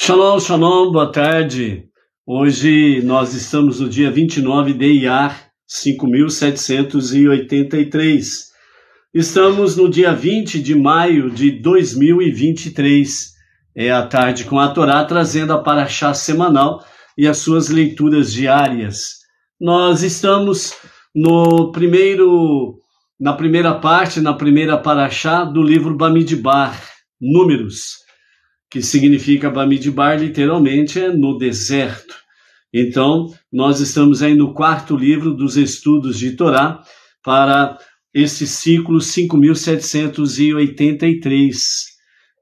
Shalom, shalom, boa tarde. Hoje nós estamos no dia 29 de Iyar, 5.783. Estamos no dia 20 de maio de 2023. É a tarde com a Torá, trazendo a Parashá semanal e as suas leituras diárias. Nós estamos na primeira parte, na primeira Parashá do livro Bamidbar, Números, que significa Bamidbar, literalmente, é no deserto. Então, nós estamos aí no quarto livro dos estudos de Torá para esse ciclo 5.783.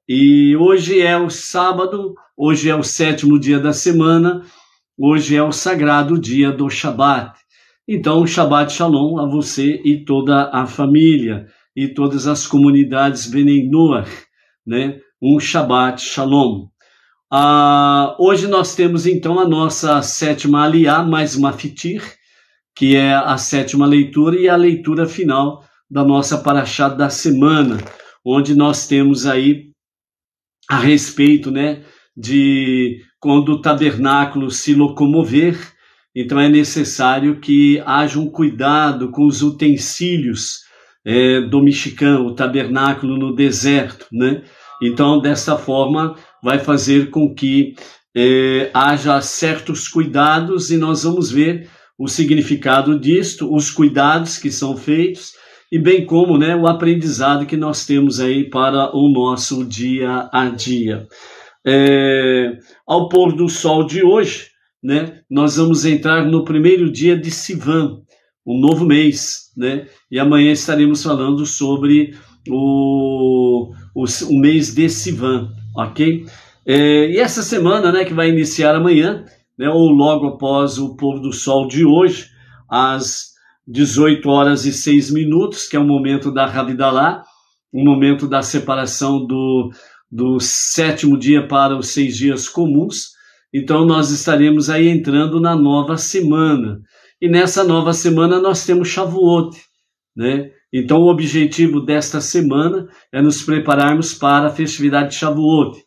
E hoje é o sábado, hoje é o sétimo dia da semana, hoje é o sagrado dia do Shabat. Então, Shabbat Shalom a você e toda a família, e todas as comunidades Bnei Noach, né? Um Shabbat Shalom. Hoje nós temos então a nossa sétima Aliyá, mais uma Fitir, que é a sétima leitura e a leitura final da nossa Parashá da semana, onde nós temos aí a respeito, né, de quando o tabernáculo se locomover, então é necessário que haja um cuidado com os utensílios do Mishkan, o tabernáculo no deserto, né? Então, dessa forma, vai fazer com que haja certos cuidados, e nós vamos ver o significado disto, os cuidados que são feitos, e bem como, né, o aprendizado que nós temos aí para o nosso dia a dia. Ao pôr do sol de hoje, né, nós vamos entrar no primeiro dia de Sivan, um novo mês, né, e amanhã estaremos falando sobre o mês de Sivan, ok? E essa semana, né, que vai iniciar amanhã, né, ou logo após o pôr do sol de hoje, às 18h06, que é o momento da Havdalah, o momento da separação do sétimo dia para os 6 dias comuns. Então nós estaremos aí entrando na nova semana, e nessa nova semana nós temos Shavuot, né? Então, o objetivo desta semana é nos prepararmos para a festividade de Shavuot,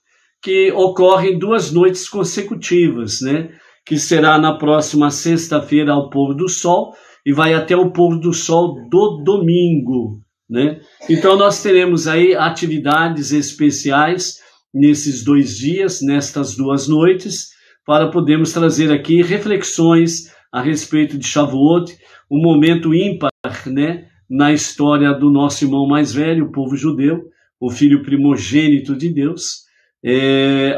que ocorre em 2 noites consecutivas, né? Que será na próxima sexta-feira ao pôr do sol e vai até o pôr do sol do domingo, né? Então, nós teremos aí atividades especiais nesses 2 dias, nestas 2 noites, para podermos trazer aqui reflexões a respeito de Shavuot, um momento ímpar, né, na história do nosso irmão mais velho, o povo judeu, o filho primogênito de Deus,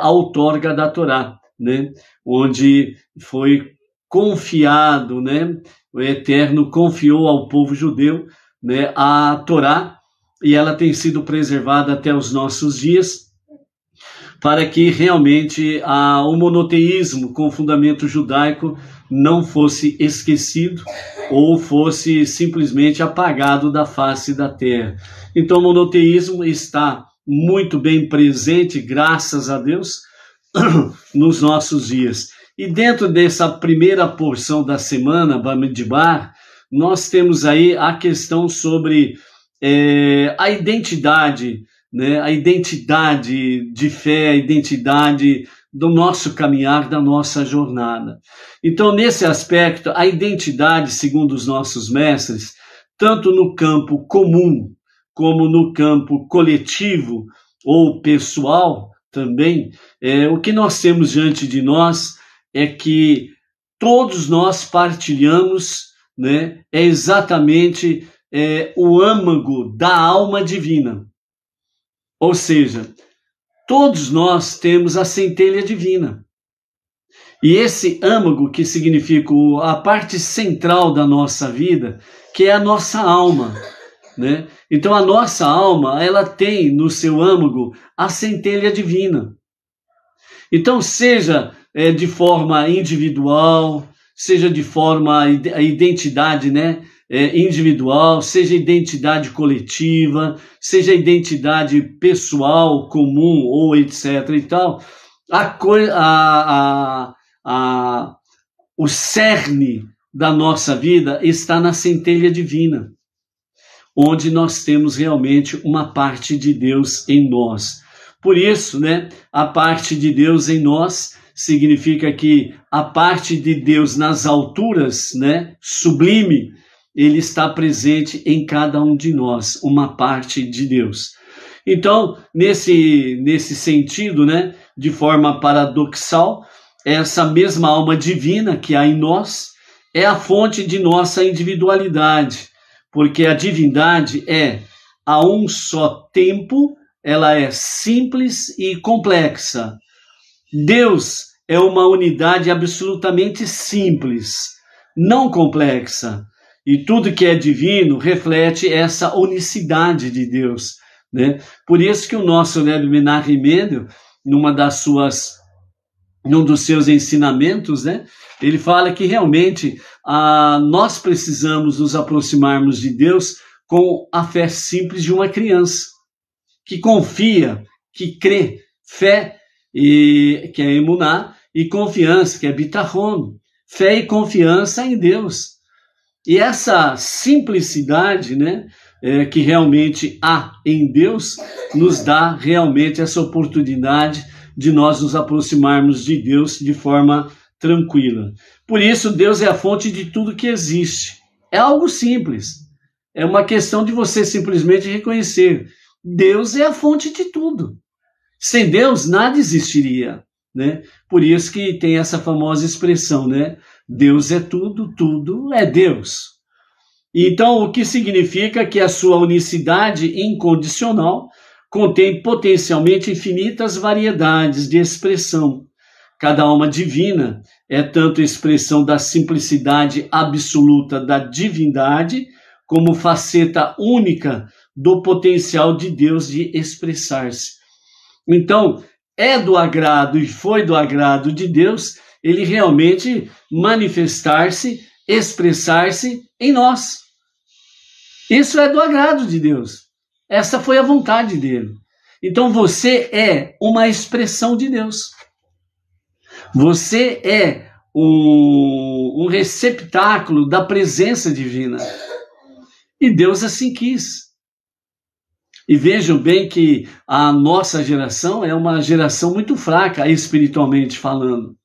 a outorga da Torá, né, onde foi confiado, né, o Eterno confiou ao povo judeu, né, a Torá, e ela tem sido preservada até os nossos dias, para que realmente o monoteísmo com fundamento judaico não fosse esquecido ou fosse simplesmente apagado da face da terra. Então o monoteísmo está muito bem presente, graças a Deus, nos nossos dias. E dentro dessa primeira porção da semana, Bamidbar, nós temos aí a questão sobre a identidade, né? A identidade de fé, a identidade do nosso caminhar, da nossa jornada. Então, nesse aspecto, a identidade, segundo os nossos mestres, tanto no campo comum, como no campo coletivo ou pessoal também, o que nós temos diante de nós é que todos nós partilhamos, né, exatamente o âmago da alma divina. Ou seja, todos nós temos a centelha divina. E esse âmago, que significa a parte central da nossa vida, que é a nossa alma, né? Então a nossa alma, ela tem no seu âmago a centelha divina. Então seja de forma individual, seja de forma a identidade, né, individual, seja identidade coletiva, seja identidade pessoal, comum ou etc e tal, o cerne da nossa vida está na centelha divina, onde nós temos realmente uma parte de Deus em nós. Por isso, né, a parte de Deus em nós significa que a parte de Deus nas alturas, né, sublime, ele está presente em cada um de nós, uma parte de Deus. Então, nesse sentido, né, de forma paradoxal, essa mesma alma divina que há em nós é a fonte de nossa individualidade, porque a divindade é a um só tempo, ela é simples e complexa. Deus é uma unidade absolutamente simples, não complexa. E tudo que é divino reflete essa unicidade de Deus, né? Por isso que o nosso Rebbe Menachem Mendel, num dos seus ensinamentos, né, ele fala que realmente nós precisamos nos aproximarmos de Deus com a fé simples de uma criança, que confia, que crê, fé, que é emuná, e confiança, que é bitachon, fé e confiança em Deus. E essa simplicidade, né, que realmente há em Deus, nos dá realmente essa oportunidade de nós nos aproximarmos de Deus de forma tranquila. Por isso, Deus é a fonte de tudo que existe. É algo simples. É uma questão de você simplesmente reconhecer. Deus é a fonte de tudo. Sem Deus, nada existiria, né? Por isso que tem essa famosa expressão, né? Deus é tudo, tudo é Deus. Então, o que significa que a sua unicidade incondicional contém potencialmente infinitas variedades de expressão. Cada alma divina é tanto expressão da simplicidade absoluta da divindade, como faceta única do potencial de Deus de expressar-se. Então, é do agrado e foi do agrado de Deus ele realmente manifestar-se, expressar-se em nós. Isso é do agrado de Deus. Essa foi a vontade dele. Então você é uma expressão de Deus. Você é um receptáculo da presença divina. E Deus assim quis. E vejam bem que a nossa geração é uma geração muito fraca, espiritualmente falando,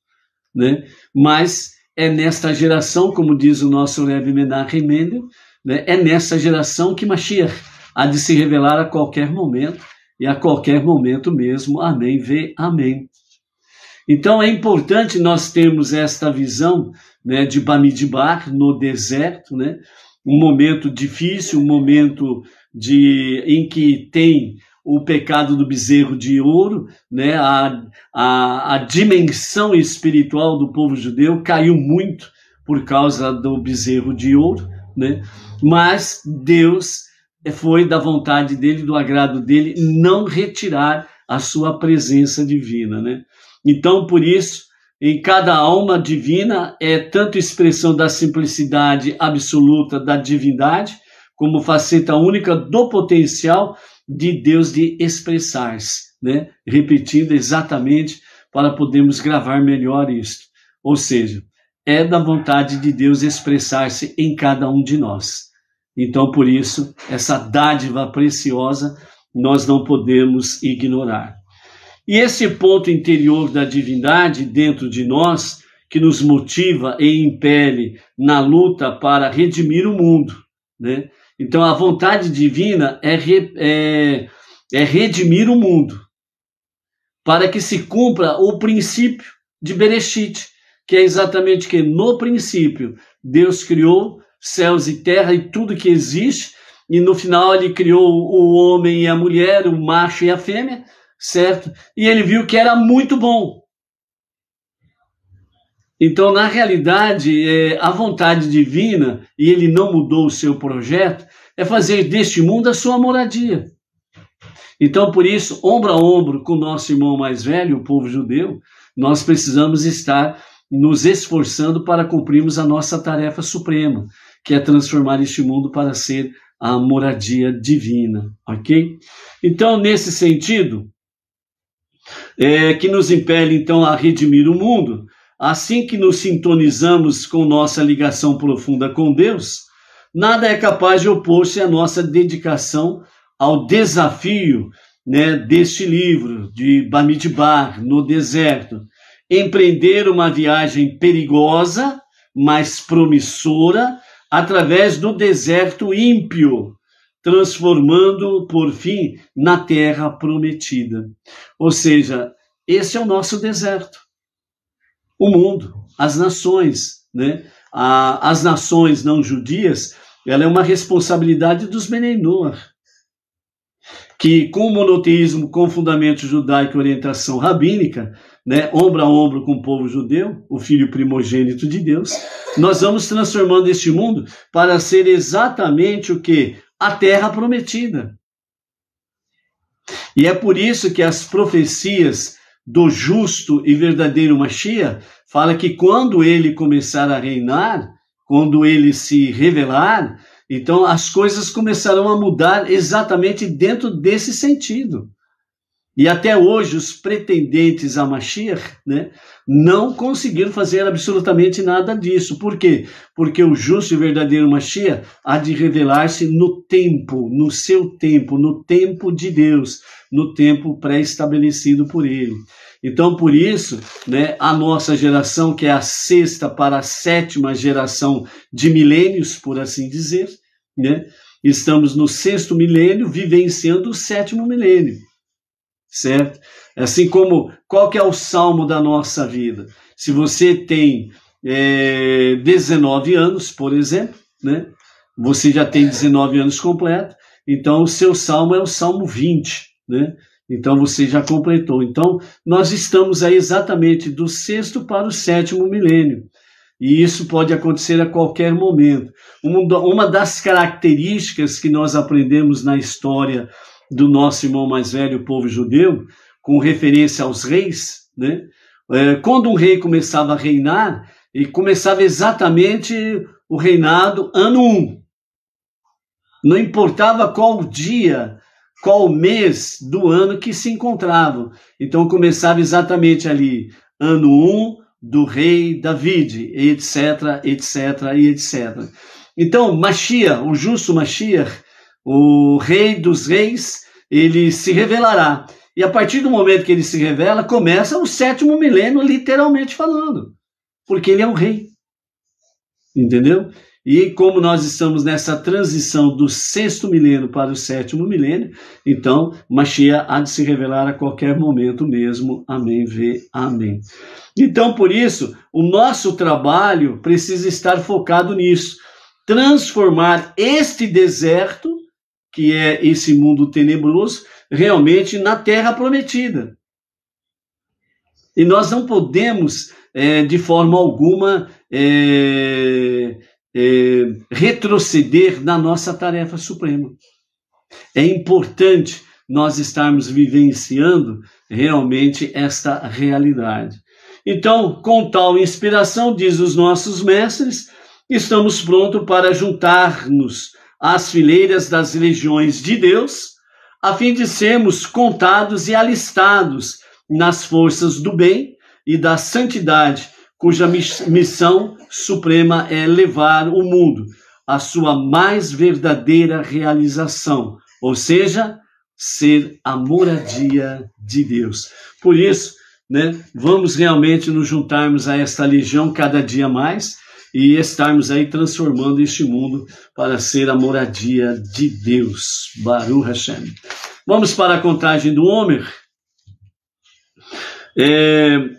né? Mas é nesta geração, como diz o nosso Rebbe Menachem Mendel, né? É nessa geração que Mashiach há de se revelar a qualquer momento, e a qualquer momento mesmo. Amém, vê, amém. Então é importante nós termos esta visão, né, de Bamidbar, no deserto, né? Um momento difícil, um momento em que tem o pecado do bezerro de ouro, né? A dimensão espiritual do povo judeu caiu muito por causa do bezerro de ouro, né? Mas Deus foi da vontade dele, do agrado dele, não retirar a sua presença divina, né? Então, por isso, em cada alma divina é tanto expressão da simplicidade absoluta da divindade, como faceta única do potencial de Deus de expressar-se, né? Repetindo exatamente para podermos gravar melhor isto. Ou seja, é da vontade de Deus expressar-se em cada um de nós. Então, por isso, essa dádiva preciosa nós não podemos ignorar. E esse ponto interior da divindade dentro de nós, que nos motiva e impele na luta para redimir o mundo, né? Então, a vontade divina é redimir o mundo, para que se cumpra o princípio de Bereshit, que é exatamente que no princípio Deus criou céus e terra e tudo que existe, e no final ele criou o homem e a mulher, o macho e a fêmea, certo? E ele viu que era muito bom. Então, na realidade, a vontade divina, e ele não mudou o seu projeto, é fazer deste mundo a sua moradia. Então, por isso, ombro a ombro com o nosso irmão mais velho, o povo judeu, nós precisamos estar nos esforçando para cumprirmos a nossa tarefa suprema, que é transformar este mundo para ser a moradia divina, ok? Então, nesse sentido, que nos impele, então, a redimir o mundo, assim que nos sintonizamos com nossa ligação profunda com Deus, nada é capaz de opor-se à nossa dedicação ao desafio né, deste livro de Bamidbar, no deserto, empreender uma viagem perigosa, mas promissora, através do deserto ímpio, transformando, por fim, na terra prometida. Ou seja, esse é o nosso deserto. O mundo, as nações, né? As nações não judias, ela é uma responsabilidade dos Benei Noach, que com o monoteísmo, com fundamento judaico e orientação rabínica, né, ombro a ombro com o povo judeu, o filho primogênito de Deus, nós vamos transformando este mundo para ser exatamente o que? A terra prometida. E é por isso que as profecias do justo e verdadeiro Mashiach fala que quando ele começar a reinar, quando ele se revelar, então as coisas começarão a mudar exatamente dentro desse sentido. E até hoje os pretendentes a Mashiach, né, não conseguiram fazer absolutamente nada disso. Por quê? Porque o justo e verdadeiro Mashiach há de revelar-se no tempo, no seu tempo, no tempo de Deus, no tempo pré-estabelecido por ele. Então, por isso, né, a nossa geração, que é a 6ª para a 7ª geração de milênios, por assim dizer, né, estamos no 6º milênio, vivenciando o 7º milênio. Certo? Assim como, qual que é o salmo da nossa vida? Se você tem 19 anos, por exemplo, né? Você já tem 19 anos completo, então o seu salmo é o Salmo 20, né? Então você já completou. Então nós estamos aí exatamente do 6º para o 7º milênio. E isso pode acontecer a qualquer momento. Uma das características que nós aprendemos na história do nosso irmão mais velho, o povo judeu, com referência aos reis, né? Quando um rei começava a reinar, ele começava exatamente o reinado ano 1. Não importava qual dia, qual mês do ano que se encontravam. Então começava exatamente ali, ano 1 do rei David, etc, etc e etc. Então Mashiach, o justo Mashiach, o rei dos reis, ele se revelará. E a partir do momento que ele se revela, começa o 7º milênio, literalmente falando. Porque ele é um rei. Entendeu? E como nós estamos nessa transição do 6º milênio para o 7º milênio, então Mashiach há de se revelar a qualquer momento mesmo. Amém, amém. Então, por isso, o nosso trabalho precisa estar focado nisso. Transformar este deserto, que é esse mundo tenebroso, realmente na terra prometida. E nós não podemos, de forma alguma, retroceder na nossa tarefa suprema. É importante nós estarmos vivenciando realmente esta realidade. Então, com tal inspiração, diz os nossos mestres, estamos prontos para juntar-nos às fileiras das legiões de Deus, a fim de sermos contados e alistados nas forças do bem e da santidade, cuja missão suprema é levar o mundo à sua mais verdadeira realização, ou seja, ser a moradia de Deus. Por isso, né, vamos realmente nos juntarmos a esta legião cada dia mais e estarmos aí transformando este mundo para ser a moradia de Deus. Baruch Hashem. Vamos para a contagem do Homer.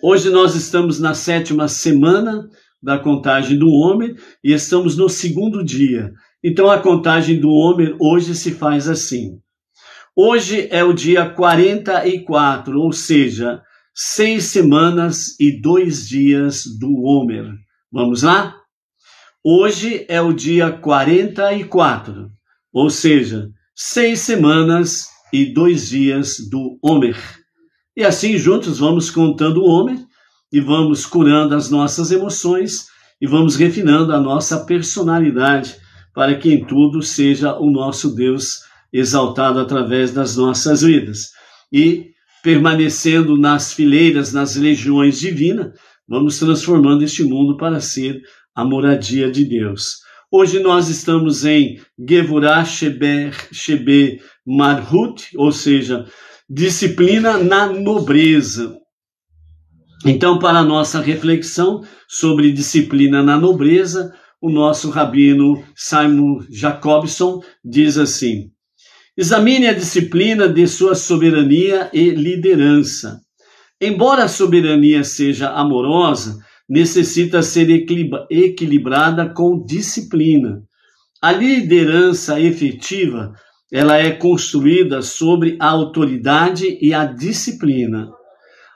Hoje nós estamos na 7ª semana da contagem do Homer e estamos no 2º dia. Então a contagem do Homer hoje se faz assim. Hoje é o dia 44, ou seja, 6 semanas e 2 dias do Homer. Vamos lá? Hoje é o dia 44, ou seja, 6 semanas e 2 dias do Homer. E assim juntos vamos contando o Homer e vamos curando as nossas emoções e vamos refinando a nossa personalidade para que em tudo seja o nosso Deus exaltado através das nossas vidas. E permanecendo nas fileiras, nas legiões divinas, vamos transformando este mundo para ser a moradia de Deus. Hoje nós estamos em Gevurah Shebe Marhut, ou seja, disciplina na nobreza. Então, para a nossa reflexão sobre disciplina na nobreza, o nosso rabino Simon Jacobson diz assim: examine a disciplina de sua soberania e liderança. Embora a soberania seja amorosa, necessita ser equilibrada com disciplina. A liderança efetiva, ela é construída sobre a autoridade e a disciplina.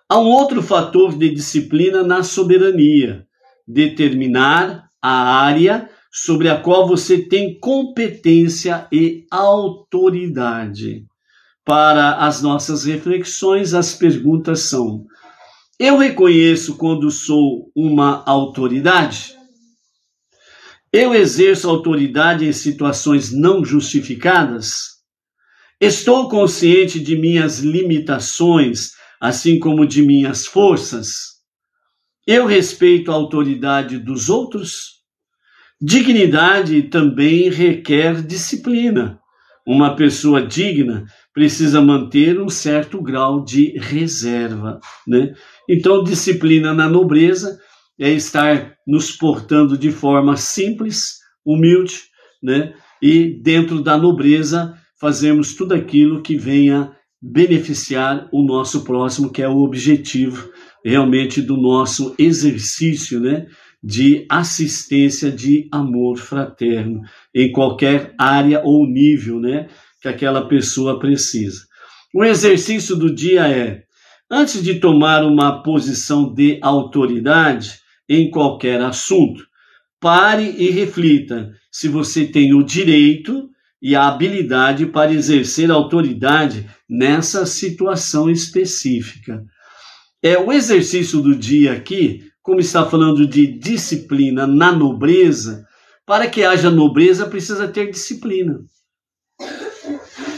Há um outro fator de disciplina na soberania: determinar a área sobre a qual você tem competência e autoridade. Para as nossas reflexões, as perguntas são: eu reconheço quando sou uma autoridade? Eu exerço autoridade em situações não justificadas? Estou consciente de minhas limitações, assim como de minhas forças? Eu respeito a autoridade dos outros? Dignidade também requer disciplina. Uma pessoa digna precisa manter um certo grau de reserva, né? Então, disciplina na nobreza é estar nos portando de forma simples, humilde, né? E dentro da nobreza fazermos tudo aquilo que venha beneficiar o nosso próximo, que é o objetivo realmente do nosso exercício, né, de assistência, de amor fraterno, em qualquer área ou nível, né, que aquela pessoa precisa. O exercício do dia é: antes de tomar uma posição de autoridade em qualquer assunto, pare e reflita se você tem o direito e a habilidade para exercer autoridade nessa situação específica. O exercício do dia aqui, como está falando de disciplina na nobreza, para que haja nobreza precisa ter disciplina.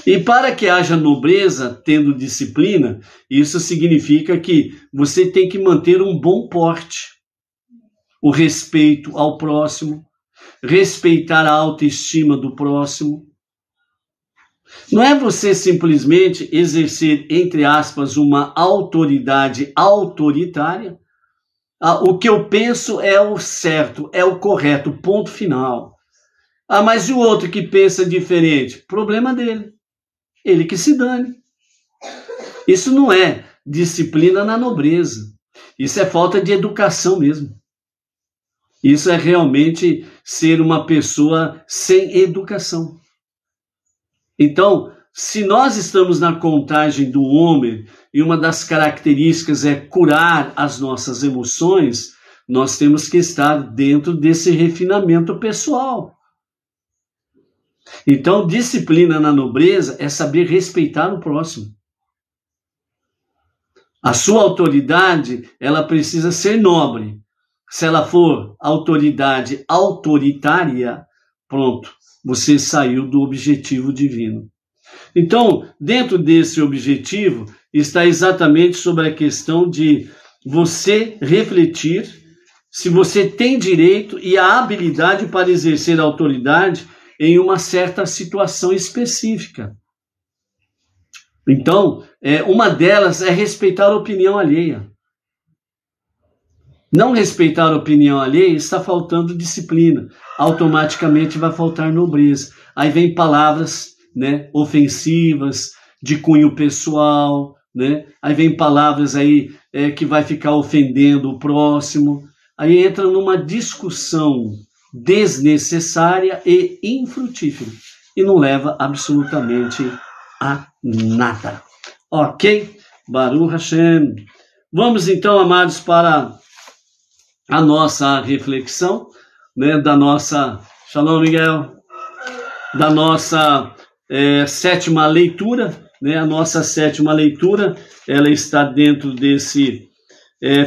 E para que haja nobreza tendo disciplina, isso significa que você tem que manter um bom porte, o respeito ao próximo, respeitar a autoestima do próximo. Não é você simplesmente exercer, entre aspas, uma autoridade autoritária. O que eu penso é o certo, é o correto, ponto final. Mas e o outro que pensa diferente? Problema dele. Ele que se dane. Isso não é disciplina na nobreza. Isso é falta de educação mesmo. Isso é realmente ser uma pessoa sem educação. Então, se nós estamos na contagem do homem e uma das características é curar as nossas emoções, nós temos que estar dentro desse refinamento pessoal. Então, disciplina na nobreza é saber respeitar o próximo. A sua autoridade, ela precisa ser nobre. Se ela for autoridade autoritária, pronto, você saiu do objetivo divino. Então, dentro desse objetivo, está exatamente sobre a questão de você refletir se você tem direito e a habilidade para exercer a autoridade em uma certa situação específica. Então, uma delas é respeitar a opinião alheia. Não respeitar a opinião alheia está faltando disciplina. Automaticamente vai faltar nobreza. Aí vem palavras, né, ofensivas, de cunho pessoal, né? Aí vem palavras aí que vai ficar ofendendo o próximo. Aí entra numa discussão desnecessária e infrutífera. E não leva absolutamente a nada. Ok? Baruch Hashem. Vamos então, amados, para a nossa reflexão, né, da nossa, Shalom Miguel, da nossa sétima leitura, né, a nossa sétima leitura, ela está dentro desse,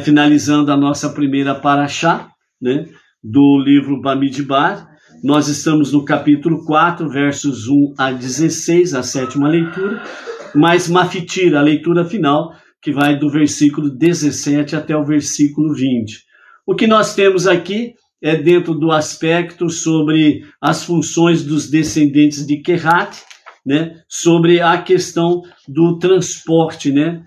finalizando a nossa primeira paraxá, né, do livro Bamidbar. Nós estamos no capítulo 4, versos 1 a 16, a sétima leitura, mais Mafitir, a leitura final, que vai do versículo 17 até o versículo 20. O que nós temos aqui é dentro do aspecto sobre as funções dos descendentes de Kehat, né, sobre a questão do transporte, né,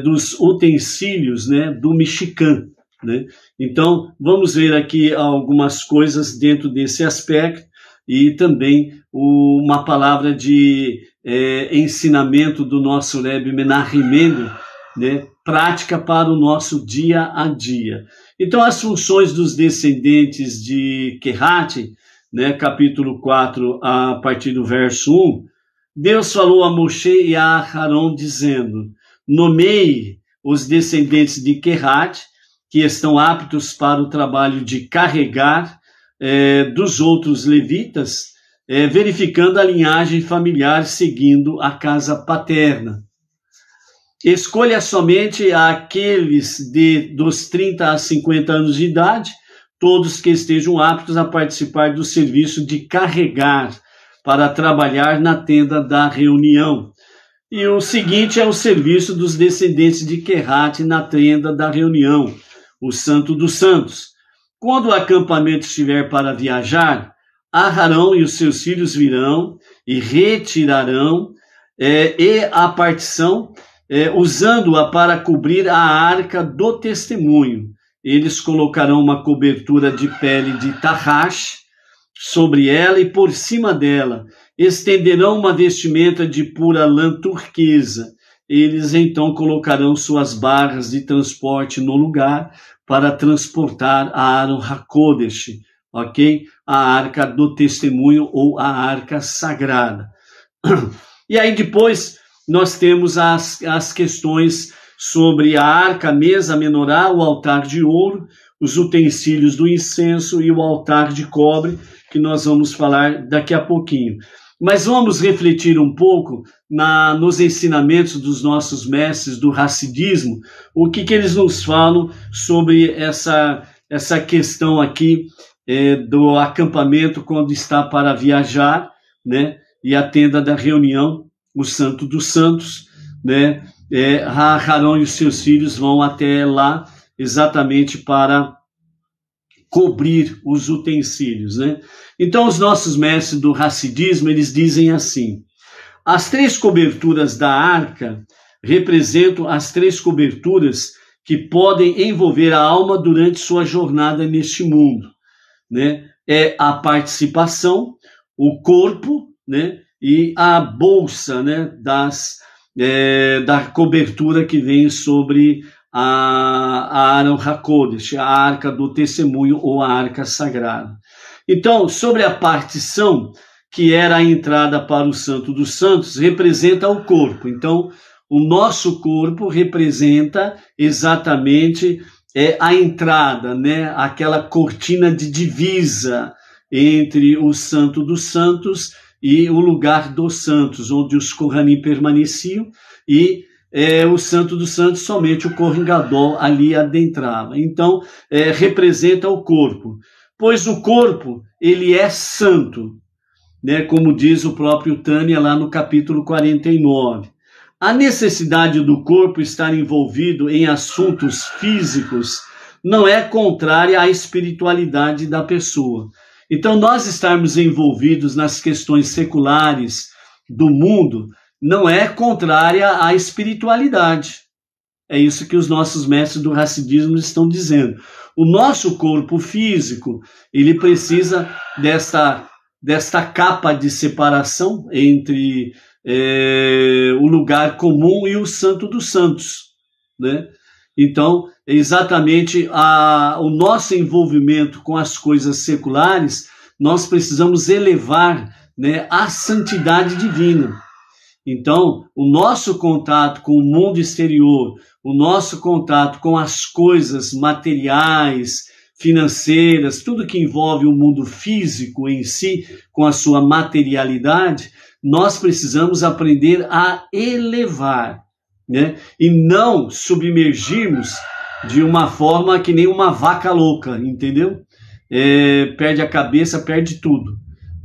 dos utensílios, né, do mexicano, né? Então, vamos ver aqui algumas coisas dentro desse aspecto e também uma palavra de ensinamento do nosso Rebbe Menachem Mendel, né, prática para o nosso dia a dia. Então, as funções dos descendentes de Kehat, né, capítulo 4, a partir do verso 1, Deus falou a Moshe e a Aharon, dizendo: nomeie os descendentes de Kehat, que estão aptos para o trabalho de carregar dos outros levitas, verificando a linhagem familiar seguindo a casa paterna. Escolha somente aqueles dos 30 a 50 anos de idade, todos que estejam aptos a participar do serviço de carregar para trabalhar na tenda da reunião. E o seguinte é o serviço dos descendentes de Kehat na tenda da reunião, o Santo dos Santos. Quando o acampamento estiver para viajar, Aharão e os seus filhos virão e retirarão e a partição, usando-a para cobrir a arca do testemunho. Eles colocarão uma cobertura de pele de tarraxe sobre ela e por cima dela estenderão uma vestimenta de pura lã turquesa. Eles então colocarão suas barras de transporte no lugar para transportar a Aron HaKodesh, ok? A arca do testemunho ou a arca sagrada. E aí depois nós temos as questões sobre a arca, a mesa, a menorá, o altar de ouro, os utensílios do incenso e o altar de cobre, que nós vamos falar daqui a pouquinho. Mas vamos refletir um pouco nos ensinamentos dos nossos mestres do Hassidismo, o que eles nos falam sobre essa questão aqui do acampamento quando está para viajar, né? E a tenda da reunião, o Santo dos Santos, né? Aharon e os seus filhos vão até lá exatamente para cobrir os utensílios, né? Então, os nossos mestres do Hassidismo, eles dizem assim: as 3 coberturas da arca representam as 3 coberturas que podem envolver a alma durante sua jornada neste mundo, né? É a participação, o corpo, né? E a bolsa, né? Da cobertura que vem sobre a Aron HaKodesh, a arca do testemunho ou a arca sagrada. Então, sobre a partição, que era a entrada para o Santo dos Santos, representa o corpo. Então, o nosso corpo representa exatamente a entrada, né? Aquela cortina de divisa entre o Santo dos Santos e o lugar dos santos, onde os Kohanim permaneciam, e o Santo dos Santos, somente o Kohen Gadol ali adentrava. Então, representa o corpo, pois o corpo, ele é santo, né? Como diz o próprio Tânia lá no capítulo 49. A necessidade do corpo estar envolvido em assuntos físicos não é contrária à espiritualidade da pessoa. Então, nós estarmos envolvidos nas questões seculares do mundo não é contrária à espiritualidade. É isso que os nossos mestres do Hassidismo estão dizendo. O nosso corpo físico, ele precisa desta capa de separação entre o lugar comum e o Santo dos Santos, né? Então, exatamente o nosso envolvimento com as coisas seculares, nós precisamos elevar, né, a santidade divina. Então, o nosso contato com o mundo exterior, o nosso contato com as coisas materiais, financeiras, tudo que envolve o mundo físico em si, com a sua materialidade, nós precisamos aprender a elevar, né? E não submergirmos de uma forma que nem uma vaca louca, entendeu? Perde a cabeça, perde tudo.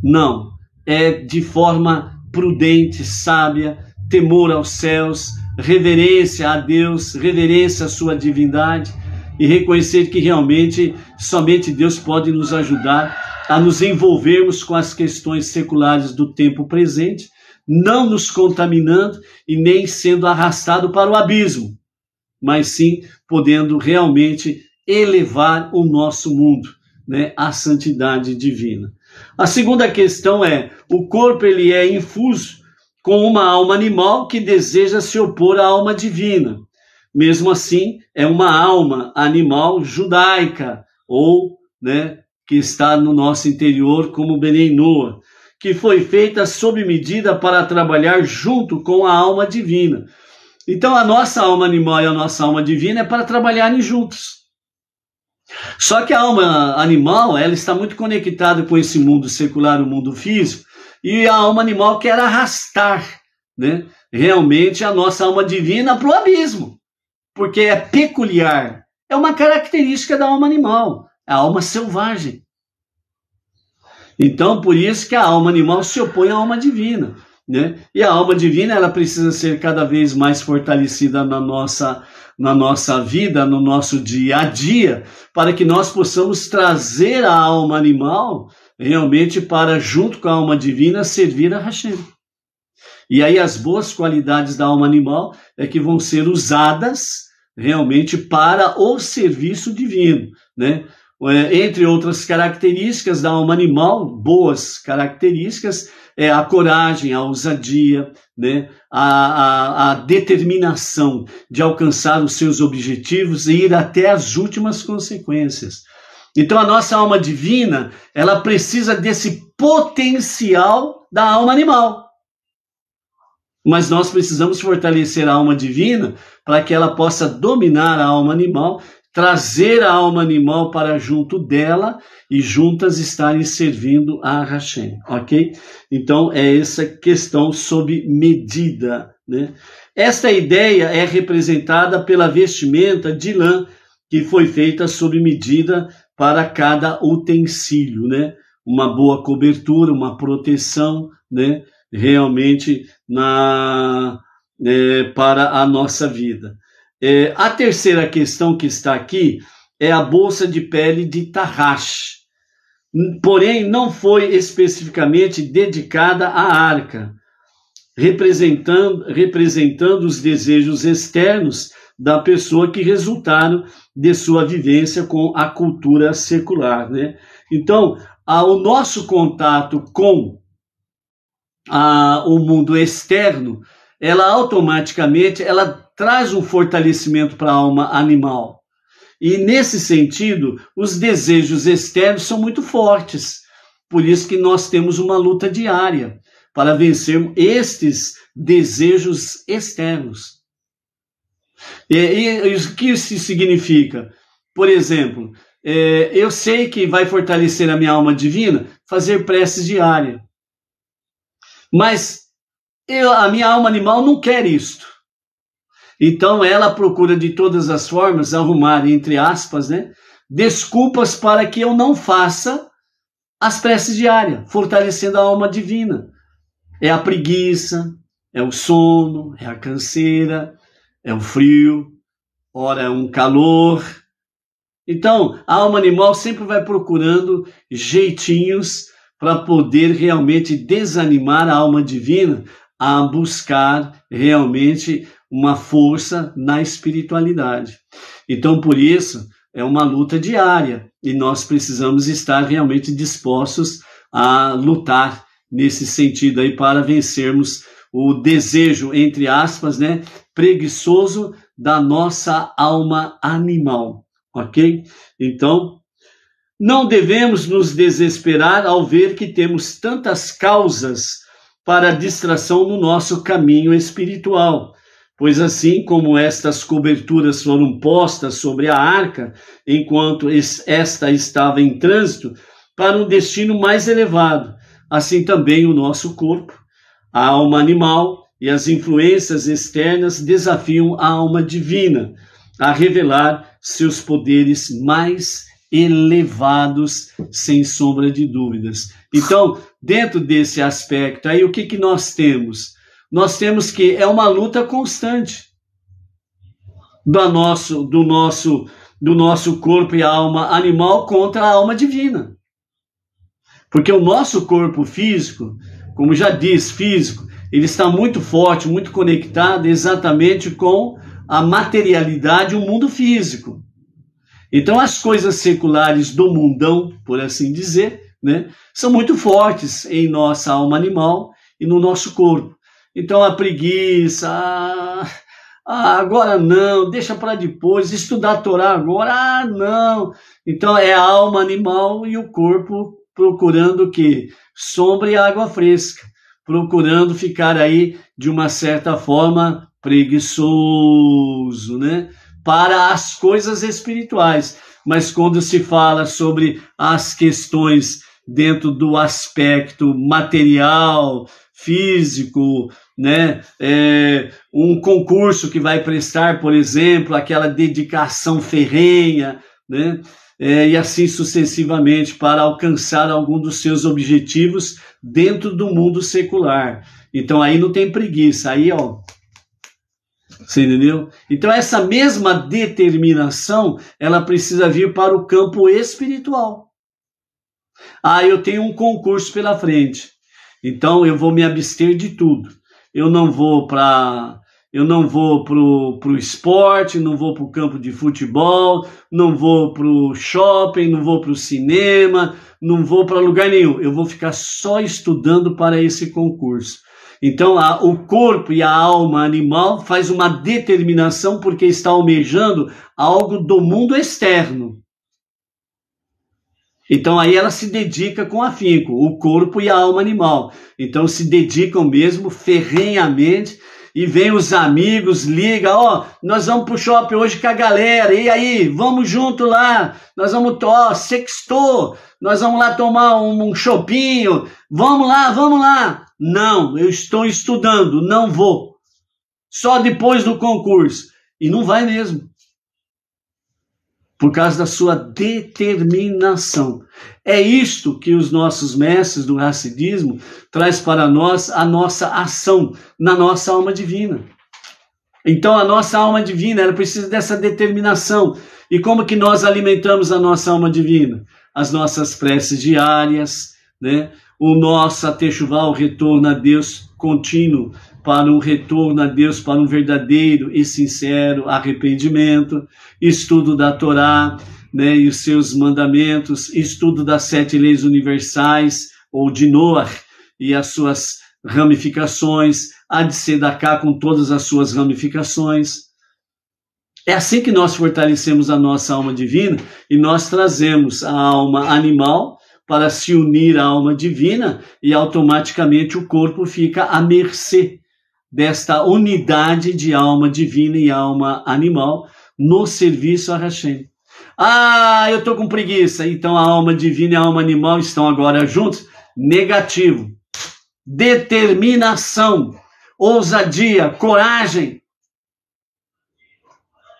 Não, é de forma prudente, sábia, temor aos céus, reverência a Deus, reverência à sua divindade e reconhecer que realmente somente Deus pode nos ajudar a nos envolvermos com as questões seculares do tempo presente, não nos contaminando e nem sendo arrastado para o abismo, mas sim podendo realmente elevar o nosso mundo, né, à santidade divina. A segunda questão é, o corpo ele é infuso com uma alma animal que deseja se opor à alma divina. Mesmo assim, é uma alma animal judaica, ou, né, que está no nosso interior como Benei Noah, que foi feita sob medida para trabalhar junto com a alma divina. Então, a nossa alma animal e a nossa alma divina é para trabalharem juntos. Só que a alma animal, ela está muito conectada com esse mundo secular, o mundo físico, e a alma animal quer arrastar, né, realmente a nossa alma divina para o abismo, porque é peculiar, é uma característica da alma animal, a alma selvagem. Então, por isso que a alma animal se opõe à alma divina, né? E a alma divina, ela precisa ser cada vez mais fortalecida na nossa vida, no nosso dia a dia, para que nós possamos trazer a alma animal realmente para, junto com a alma divina, servir a Hashem. E aí as boas qualidades da alma animal é que vão ser usadas realmente para o serviço divino, né? Entre outras características da alma animal, boas características, é a coragem, a ousadia, né? a determinação de alcançar os seus objetivos e ir até as últimas consequências. Então a nossa alma divina, ela precisa desse potencial da alma animal. Mas nós precisamos fortalecer a alma divina para que ela possa dominar a alma animal, trazer a alma animal para junto dela e juntas estarem servindo a Hashem, ok? Então é essa questão sob medida, né? Esta ideia é representada pela vestimenta de lã que foi feita sob medida para cada utensílio, né? Uma boa cobertura, uma proteção, né? Realmente para a nossa vida. A terceira questão que está aqui é a bolsa de pele de Tahash. Porém, não foi especificamente dedicada à arca, representando os desejos externos da pessoa que resultaram de sua vivência com a cultura secular, né? Então, o nosso contato com o mundo externo, ela automaticamente traz um fortalecimento para a alma animal. E nesse sentido, os desejos externos são muito fortes. Por isso que nós temos uma luta diária para vencer estes desejos externos. E o que isso significa? Por exemplo, eu sei que vai fortalecer a minha alma divina fazer preces diárias. Mas a minha alma animal não quer isto. Então ela procura de todas as formas arrumar, entre aspas, né, desculpas para que eu não faça as preces diárias, fortalecendo a alma divina. É a preguiça, é o sono, é a canseira, é o frio, ora é um calor. Então a alma animal sempre vai procurando jeitinhos para poder realmente desanimar a alma divina a buscar realmente uma força na espiritualidade. Então, por isso, é uma luta diária e nós precisamos estar realmente dispostos a lutar nesse sentido aí para vencermos o desejo, entre aspas, né, preguiçoso da nossa alma animal, ok? Então, não devemos nos desesperar ao ver que temos tantas causas para distração no nosso caminho espiritual, pois assim como estas coberturas foram postas sobre a arca, enquanto esta estava em trânsito para um destino mais elevado, assim também o nosso corpo, a alma animal e as influências externas desafiam a alma divina a revelar seus poderes mais elevados, sem sombra de dúvidas. Então, dentro desse aspecto aí, o que nós temos? Nós temos que é uma luta constante do nosso corpo e alma animal contra a alma divina. Porque o nosso corpo físico, como já diz, físico, ele está muito forte, muito conectado exatamente com a materialidade, o mundo físico. Então as coisas seculares do mundão, por assim dizer, né, são muito fortes em nossa alma animal e no nosso corpo. Então a preguiça, agora não, deixa para depois, estudar a Torá agora, não. Então é a alma animal e o corpo procurando o quê? Sombra e água fresca, procurando ficar aí de uma certa forma preguiçoso, né? Para as coisas espirituais. Mas quando se fala sobre as questões dentro do aspecto material, físico, né? Um concurso que vai prestar, por exemplo, aquela dedicação ferrenha, né? E assim sucessivamente para alcançar algum dos seus objetivos dentro do mundo secular. Então aí não tem preguiça, aí ó, você entendeu? Então essa mesma determinação, ela precisa vir para o campo espiritual. Eu tenho um concurso pela frente, então eu vou me abster de tudo. Eu não vou pro esporte, não vou pro campo de futebol, não vou pro shopping, não vou pro cinema, não vou para lugar nenhum. Eu vou ficar só estudando para esse concurso. Então, o corpo e a alma animal faz uma determinação porque está almejando algo do mundo externo. Então, aí ela se dedica com afinco, o corpo e a alma animal. Então, se dedicam mesmo ferrenhamente e vem os amigos, liga, nós vamos pro shopping hoje com a galera, e aí, vamos junto lá, nós vamos, sextou, nós vamos lá tomar um chopinho, vamos lá. Não, eu estou estudando, não vou. Só depois do concurso. E não vai mesmo. Por causa da sua determinação. É isto que os nossos mestres do Hassidismo traz para nós a nossa ação na nossa alma divina. Então a nossa alma divina, ela precisa dessa determinação. E como que nós alimentamos a nossa alma divina? As nossas preces diárias, né? O nosso Techuvá, o retorno a Deus contínuo, para um retorno a Deus, para um verdadeiro e sincero arrependimento, estudo da Torá, né, e os seus mandamentos, estudo das 7 leis universais, ou de Noah, e as suas ramificações, a de Sedaká com todas as suas ramificações. É assim que nós fortalecemos a nossa alma divina, e nós trazemos a alma animal para se unir à alma divina, e automaticamente o corpo fica à mercê desta unidade de alma divina e alma animal no serviço a Hashem. Eu estou com preguiça, então a alma divina e a alma animal estão agora juntos? Negativo. Determinação, ousadia, coragem.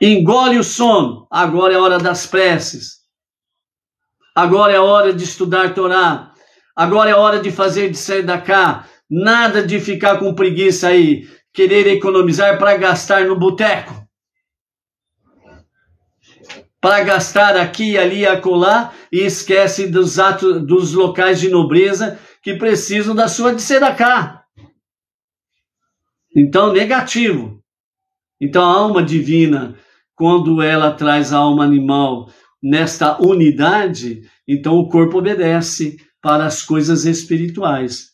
Engole o sono, agora é hora das preces. Agora é hora de estudar Torá. Agora é hora de fazer de Sedaká. Nada de ficar com preguiça aí, querer economizar para gastar no boteco. Para gastar aqui, ali e acolá, e esquece dos locais de nobreza que precisam da sua de Sedaká. Então, negativo. Então, a alma divina, quando ela traz a alma animal nesta unidade, então o corpo obedece para as coisas espirituais,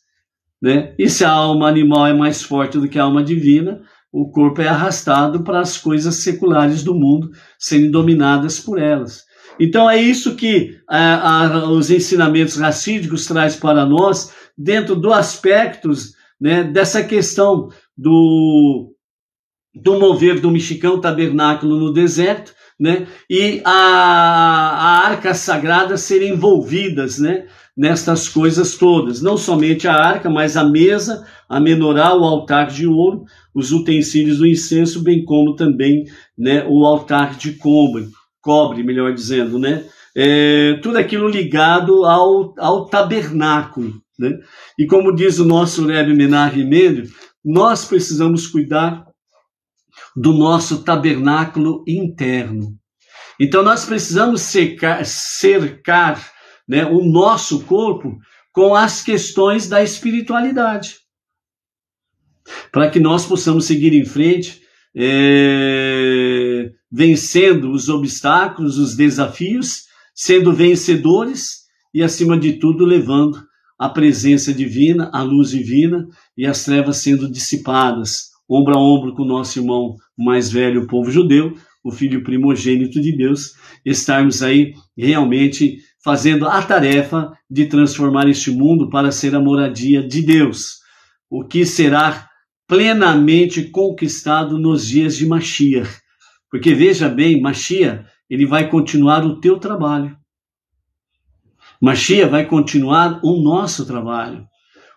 né? E se a alma animal é mais forte do que a alma divina, o corpo é arrastado para as coisas seculares do mundo, serem dominadas por elas. Então é isso que os ensinamentos racídicos traz para nós, dentro do aspectos, né, dessa questão do mover do mexicão tabernáculo no deserto, né, e a arca sagrada serem envolvidas, né, nestas coisas todas. Não somente a arca, mas a mesa, a menorá, o altar de ouro, os utensílios do incenso, bem como também, né, o altar de cobre, melhor dizendo, né, tudo aquilo ligado ao tabernáculo, né. E como diz o nosso Rebbe Menachem Mendel, nós precisamos cuidar do nosso tabernáculo interno. Então nós precisamos cercar, né, o nosso corpo com as questões da espiritualidade. para que nós possamos seguir em frente, vencendo os obstáculos, os desafios, sendo vencedores e, acima de tudo, levando a presença divina, a luz divina e as trevas sendo dissipadas, ombro a ombro com o nosso irmão mais velho, o povo judeu, o filho primogênito de Deus, estarmos aí realmente fazendo a tarefa de transformar este mundo para ser a moradia de Deus, o que será plenamente conquistado nos dias de Mashiach. Porque veja bem, Mashiach, ele vai continuar o teu trabalho. Mashiach vai continuar o nosso trabalho.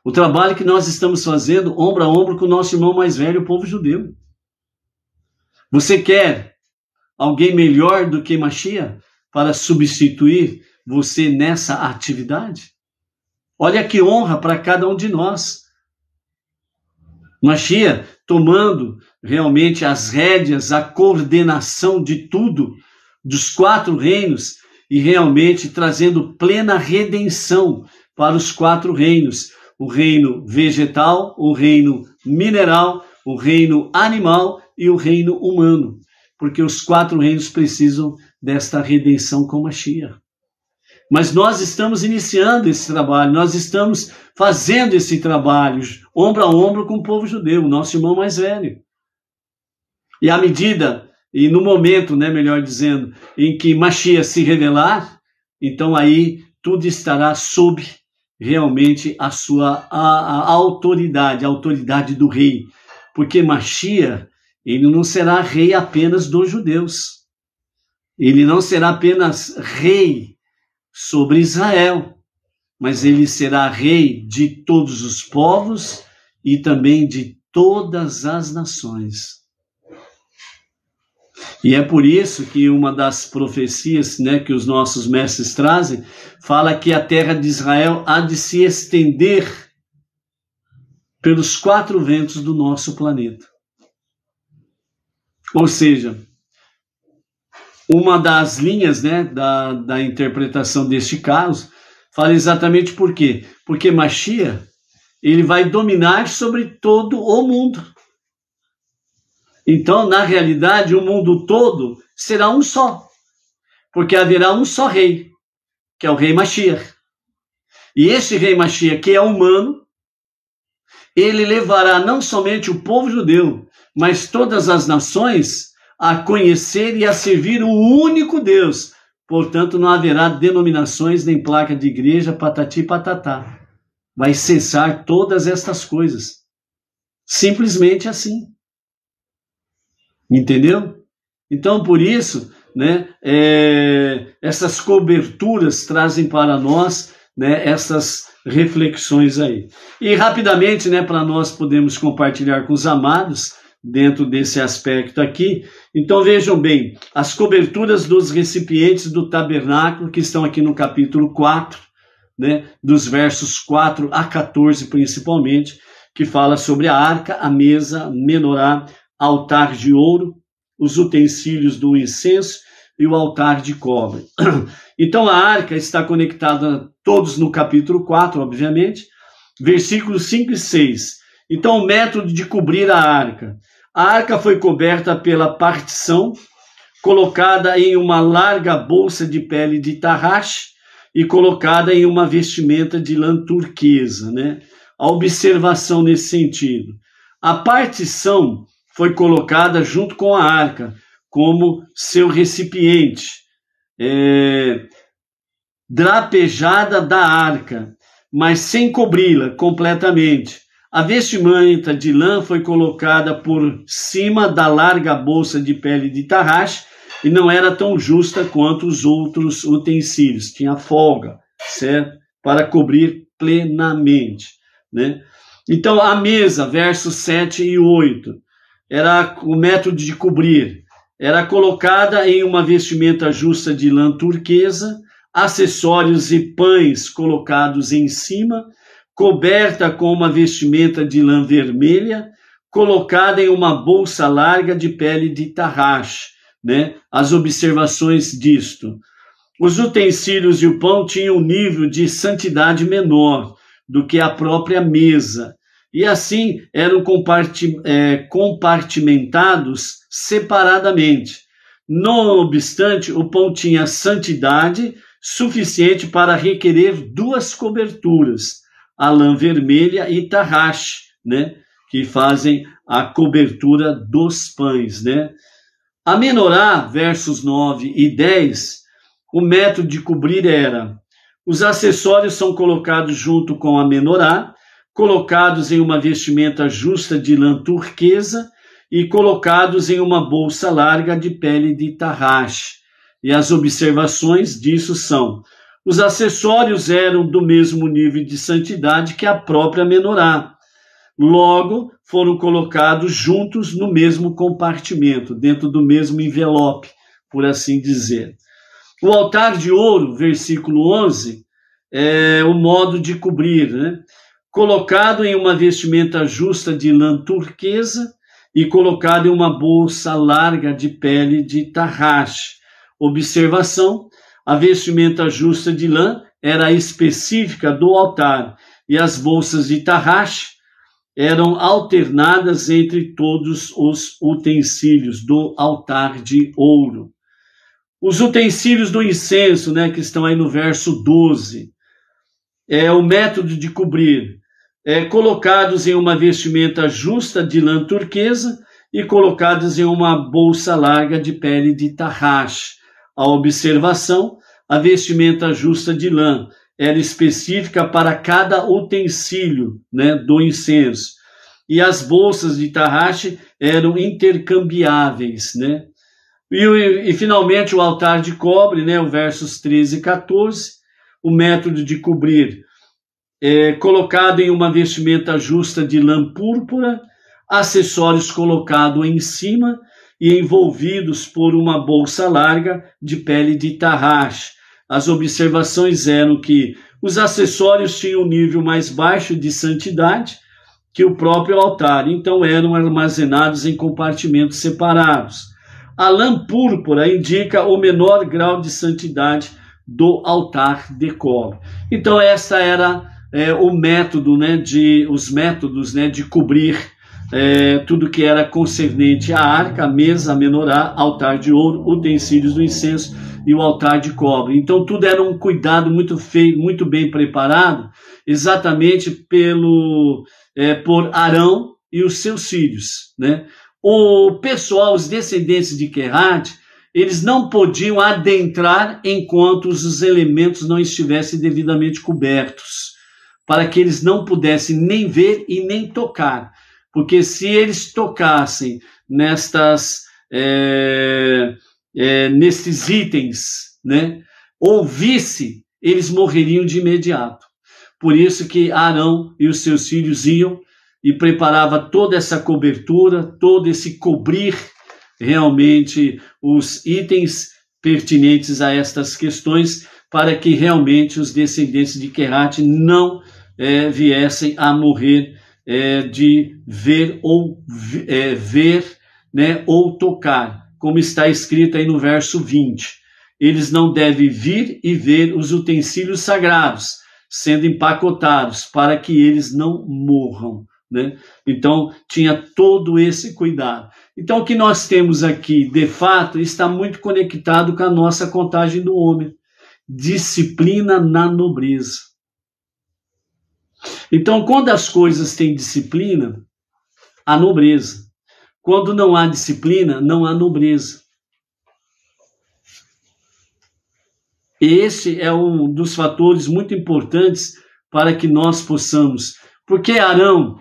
O trabalho que nós estamos fazendo ombro a ombro com o nosso irmão mais velho, o povo judeu. Você quer alguém melhor do que Mashiach para substituir você nessa atividade? Olha que honra para cada um de nós. Mashiach tomando realmente as rédeas, a coordenação de tudo, dos 4 reinos, e realmente trazendo plena redenção para os 4 reinos. O reino vegetal, o reino mineral, o reino animal e o reino humano. Porque os 4 reinos precisam desta redenção com Mashiach. Mas nós estamos iniciando esse trabalho, nós estamos fazendo esse trabalho, ombro a ombro com o povo judeu, o nosso irmão mais velho. E à medida, e no momento, né, melhor dizendo, em que Mashiach se revelar, então aí tudo estará sob realmente a sua a autoridade do rei. Porque Mashiach, ele não será rei apenas dos judeus. Ele não será apenas rei sobre Israel, mas ele será rei de todos os povos e também de todas as nações. E é por isso que uma das profecias, né, que os nossos mestres trazem, fala que a terra de Israel há de se estender pelos 4 ventos do nosso planeta. Ou seja, uma das linhas, né, da interpretação deste caso fala exatamente por quê? Porque Mashiach, ele vai dominar sobre todo o mundo. Então, na realidade, o mundo todo será um só, porque haverá um só rei, que é o rei Mashiach. E esse rei Mashiach, que é humano, ele levará não somente o povo judeu, mas todas as nações a conhecer e a servir o único Deus. Portanto, não haverá denominações nem placa de igreja, patati patatá. Vai cessar todas estas coisas. Simplesmente assim. Entendeu? Então, por isso, né, essas coberturas trazem para nós, né, essas reflexões aí. E rapidamente, né, para nós podermos compartilhar com os amados, dentro desse aspecto aqui. Então vejam bem, as coberturas dos recipientes do tabernáculo, que estão aqui no capítulo 4, né, dos versos 4 a 14 principalmente, que fala sobre a arca, a mesa, menorá, altar de ouro, os utensílios do incenso e o altar de cobre. Então a arca está conectada todos no capítulo 4, obviamente, versículos 5 e 6. Então o método de cobrir a arca. A arca foi coberta pela partição, colocada em uma larga bolsa de pele de tarraxe e colocada em uma vestimenta de lã turquesa, né? A observação nesse sentido. A partição foi colocada junto com a arca, como seu recipiente, drapejada da arca, mas sem cobri-la completamente. A vestimenta de lã foi colocada por cima da larga bolsa de pele de tarraxe e não era tão justa quanto os outros utensílios. Tinha folga, certo? Para cobrir plenamente, né? Então, a mesa, versos 7 e 8, era o método de cobrir. Era colocada em uma vestimenta justa de lã turquesa, acessórios e pães colocados em cima, coberta com uma vestimenta de lã vermelha, colocada em uma bolsa larga de pele de tarraxe, né? As observações disto. Os utensílios e o pão tinham um nível de santidade menor do que a própria mesa, e assim eram compartimentados separadamente. Não obstante, o pão tinha santidade suficiente para requerer 2 coberturas, a lã vermelha e tarraxe, né, que fazem a cobertura dos pães, né. A menorá, versos 9 e 10, o método de cobrir era: os acessórios são colocados junto com a menorá, colocados em uma vestimenta justa de lã turquesa e colocados em uma bolsa larga de pele de tarraxe. E as observações disso são: os acessórios eram do mesmo nível de santidade que a própria menorá. Logo, foram colocados juntos no mesmo compartimento, dentro do mesmo envelope, por assim dizer. O altar de ouro, versículo 11, é o modo de cobrir, né? Colocado em uma vestimenta justa de lã turquesa e colocado em uma bolsa larga de pele de tarraxe. Observação: a vestimenta justa de lã era específica do altar e as bolsas de tarraxe eram alternadas entre todos os utensílios do altar de ouro. Os utensílios do incenso, né, que estão aí no verso 12, é o método de cobrir, colocados em uma vestimenta justa de lã turquesa e colocados em uma bolsa larga de pele de tarraxe. A observação: a vestimenta justa de lã era específica para cada utensílio, né, do incenso, e as bolsas de tarraxe eram intercambiáveis, né? E finalmente o altar de cobre, né, os versos 13 e 14, o método de cobrir, colocado em uma vestimenta justa de lã púrpura, acessórios colocados em cima e envolvidos por uma bolsa larga de pele de tarraxe. As observações eram que os acessórios tinham um nível mais baixo de santidade que o próprio altar, então eram armazenados em compartimentos separados. A lã púrpura indica o menor grau de santidade do altar de cobre. Então essa era o método, né, os métodos, né, de cobrir tudo que era concernente à arca, a mesa, a menorá, altar de ouro, utensílios do incenso e o altar de cobre. Então tudo era um cuidado muito feio, muito bem preparado, exatamente por Arão e os seus filhos, né? O pessoal, os descendentes de Querate, eles não podiam adentrar enquanto os elementos não estivessem devidamente cobertos, para que eles não pudessem nem ver e nem tocar, porque se eles tocassem nesses itens, né, ouvisse, eles morreriam de imediato. Por isso que Arão e os seus filhos iam e preparava toda essa cobertura, todo esse cobrir realmente os itens pertinentes a estas questões, para que realmente os descendentes de Querate não viessem a morrer de ver ou né, ou tocar, como está escrito aí no verso 20. Eles não devem vir e ver os utensílios sagrados sendo empacotados, para que eles não morram, né? Então tinha todo esse cuidado. Então o que nós temos aqui, de fato, está muito conectado com a nossa contagem do homem. Disciplina na nobreza. Então, quando as coisas têm disciplina, há nobreza. Quando não há disciplina, não há nobreza. Esse é um dos fatores muito importantes para que nós possamos. Porque Arão,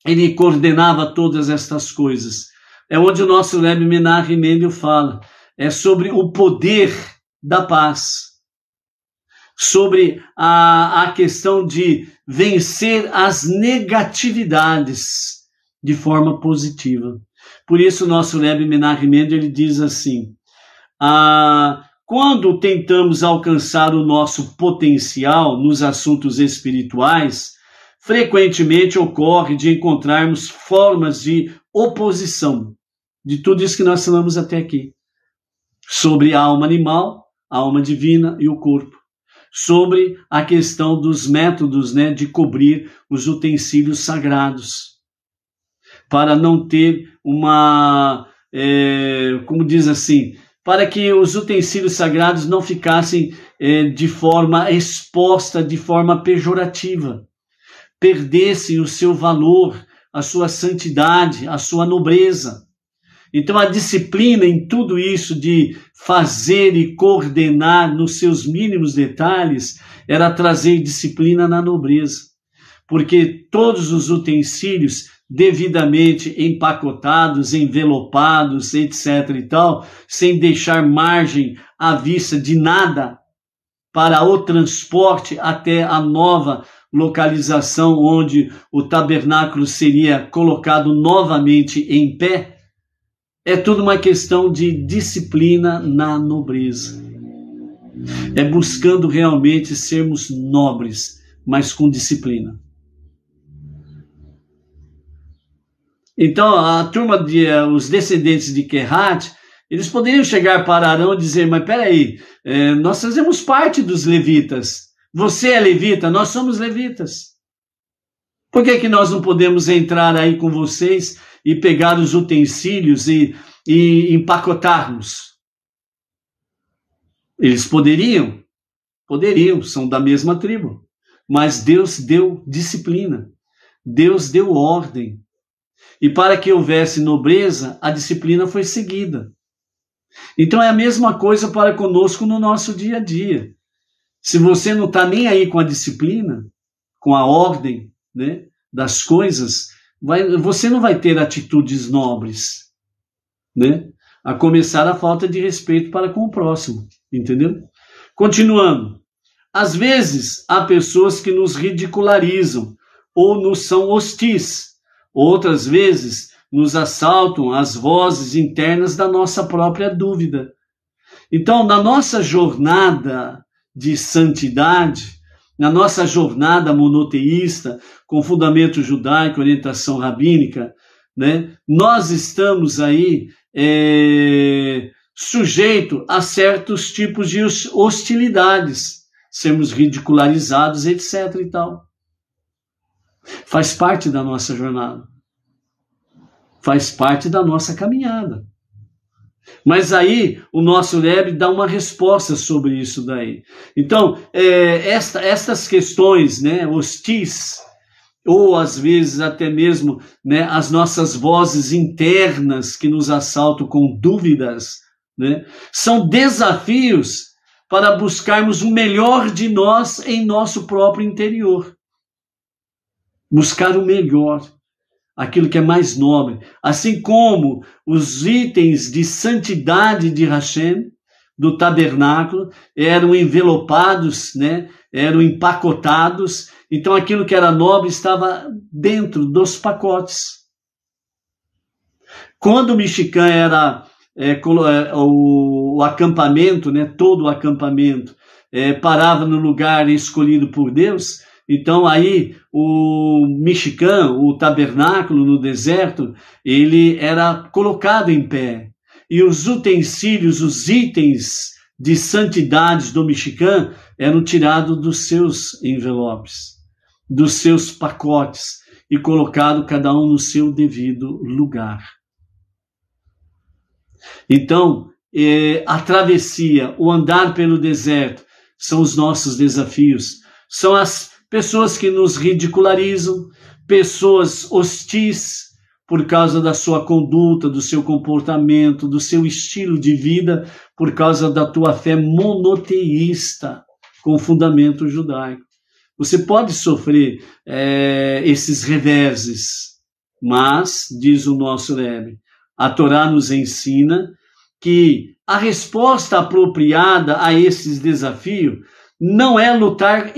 ele coordenava todas estas coisas. É onde o nosso Rebbe Menachem Mendel fala. É sobre o poder da paz. Sobre a questão de vencer as negatividades de forma positiva. Por isso o nosso Rebbe Menachem Mendel, ele diz assim: quando tentamos alcançar o nosso potencial nos assuntos espirituais, frequentemente ocorre de encontrarmos formas de oposição de tudo isso que nós falamos até aqui, sobre a alma animal, a alma divina e o corpo, sobre a questão dos métodos, né, de cobrir os utensílios sagrados, para não ter uma, como diz assim, para que os utensílios sagrados não ficassem de forma exposta, de forma pejorativa, perdessem o seu valor, a sua santidade, a sua nobreza. Então a disciplina em tudo isso de fazer e coordenar nos seus mínimos detalhes era trazer disciplina na nobreza, porque todos os utensílios devidamente empacotados, envelopados, etc. e tal, sem deixar margem à vista de nada para o transporte até a nova localização onde o tabernáculo seria colocado novamente em pé. É tudo uma questão de disciplina na nobreza. É buscando realmente sermos nobres, mas com disciplina. Então, a turma os descendentes de Quehat, eles poderiam chegar para Arão e dizer, mas peraí, nós fazemos parte dos levitas. Você é levita, nós somos levitas. Por que nós não podemos entrar aí com vocês e pegar os utensílios e empacotarmos? Eles poderiam, são da mesma tribo. Mas Deus deu disciplina, Deus deu ordem. E para que houvesse nobreza, a disciplina foi seguida. Então é a mesma coisa para conosco no nosso dia a dia. Se você não está nem aí com a disciplina, com a ordem, né, das coisas, você não vai ter atitudes nobres, né? A começar a falta de respeito para com o próximo, entendeu? Continuando. Às vezes, há pessoas que nos ridicularizam ou nos são hostis. Outras vezes, nos assaltam as vozes internas da nossa própria dúvida. Então, na nossa jornada de santidade, na nossa jornada monoteísta, com fundamento judaico, orientação rabínica, né, nós estamos aí sujeito a certos tipos de hostilidades, sermos ridicularizados, etc. e tal. Faz parte da nossa jornada. Faz parte da nossa caminhada. Mas aí o nosso Rebbe dá uma resposta sobre isso daí. Então, estas questões, né, hostis, ou às vezes até mesmo, né, as nossas vozes internas que nos assaltam com dúvidas, né, são desafios para buscarmos o melhor de nós em nosso próprio interior. Buscar o melhor, aquilo que é mais nobre. Assim como os itens de santidade de Hashem, do tabernáculo, eram envelopados, né, eram empacotados. Então aquilo que era nobre estava dentro dos pacotes. Quando o Mishkan era o acampamento, né, todo o acampamento, parava no lugar escolhido por Deus, então aí o Mishkan, o tabernáculo no deserto, ele era colocado em pé. E os utensílios, os itens de santidade do Mishkan eram tirados dos seus envelopes, dos seus pacotes e colocado cada um no seu devido lugar. Então, a travessia, o andar pelo deserto, são os nossos desafios. São as pessoas que nos ridicularizam, pessoas hostis por causa da sua conduta, do seu comportamento, do seu estilo de vida, por causa da tua fé monoteísta, com fundamento judaico. Você pode sofrer esses reveses, mas, diz o nosso Rebbe, a Torá nos ensina que a resposta apropriada a esses desafios não é lutar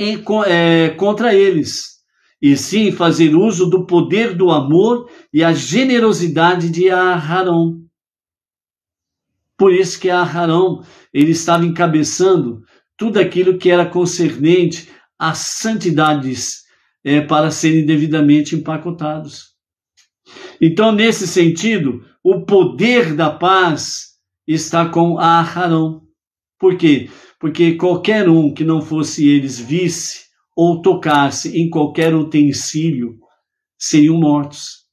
contra eles, e sim fazer uso do poder do amor e a generosidade de Aharon. Por isso que Aharon, ele estava encabeçando tudo aquilo que era concernente às santidades para serem devidamente empacotados. Então, nesse sentido, o poder da paz está com Aharon. Por quê? porque qualquer um que não fosse eles visse ou tocasse em qualquer utensílio seriam mortos.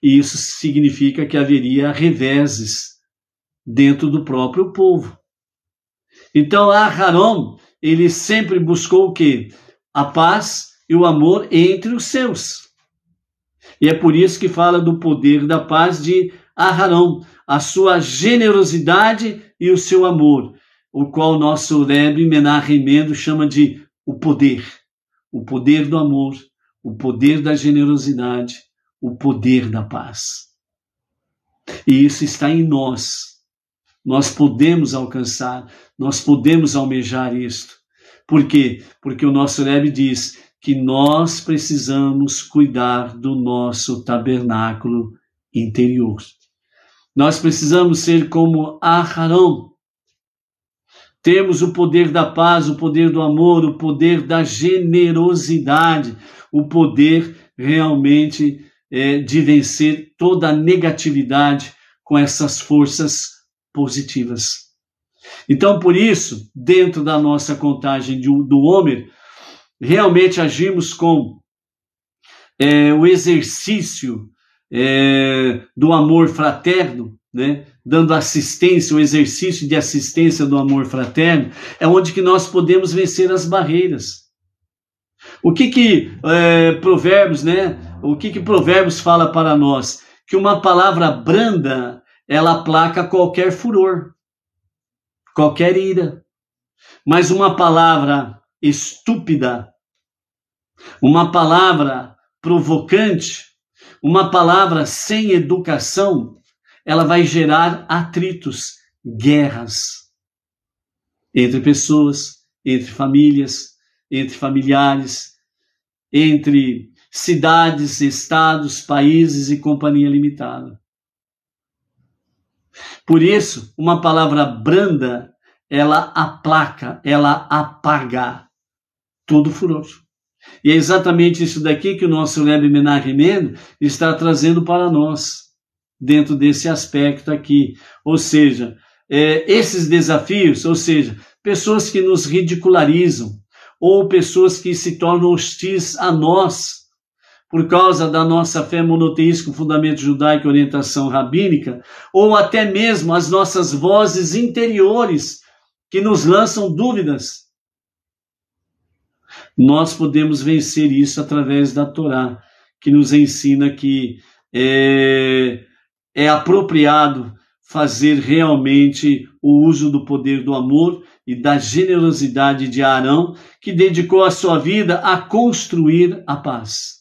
E isso significa que haveria reveses dentro do próprio povo. Então, Aharon, ele sempre buscou o quê? A paz e o amor entre os seus. E é por isso que fala do poder da paz de Aharon, a sua generosidade e o seu amor, o qual o nosso Rebbe Menachem Mendel chama de o poder do amor, o poder da generosidade, o poder da paz. E isso está em nós. Nós podemos alcançar, nós podemos almejar isto. Por quê? Porque o nosso Rebbe diz que nós precisamos cuidar do nosso tabernáculo interior. Nós precisamos ser como Aharon. Temos o poder da paz, o poder do amor, o poder da generosidade, o poder realmente de vencer toda a negatividade com essas forças positivas. Então, por isso, dentro da nossa contagem do Homer, realmente agimos com o exercício do amor fraterno, né? Dando assistência, o exercício de assistência do amor fraterno, é onde que nós podemos vencer as barreiras. O que Provérbios, né? O que Provérbios fala para nós? Que uma palavra branda, ela aplaca qualquer furor, qualquer ira. Mas uma palavra estúpida, uma palavra provocante, uma palavra sem educação, ela vai gerar atritos, guerras entre pessoas, entre famílias, entre familiares, entre cidades, estados, países e companhia limitada. Por isso, uma palavra branda, ela aplaca, ela apaga todo furor. E é exatamente isso daqui que o nosso Rebbe Menachem Mendel está trazendo para nós, dentro desse aspecto aqui. Ou seja, esses desafios, ou seja, pessoas que nos ridicularizam, ou pessoas que se tornam hostis a nós, por causa da nossa fé monoteísta com fundamento judaico e orientação rabínica, ou até mesmo as nossas vozes interiores que nos lançam dúvidas. Nós podemos vencer isso através da Torá, que nos ensina que é apropriado fazer realmente o uso do poder do amor e da generosidade de Arão, que dedicou a sua vida a construir a paz.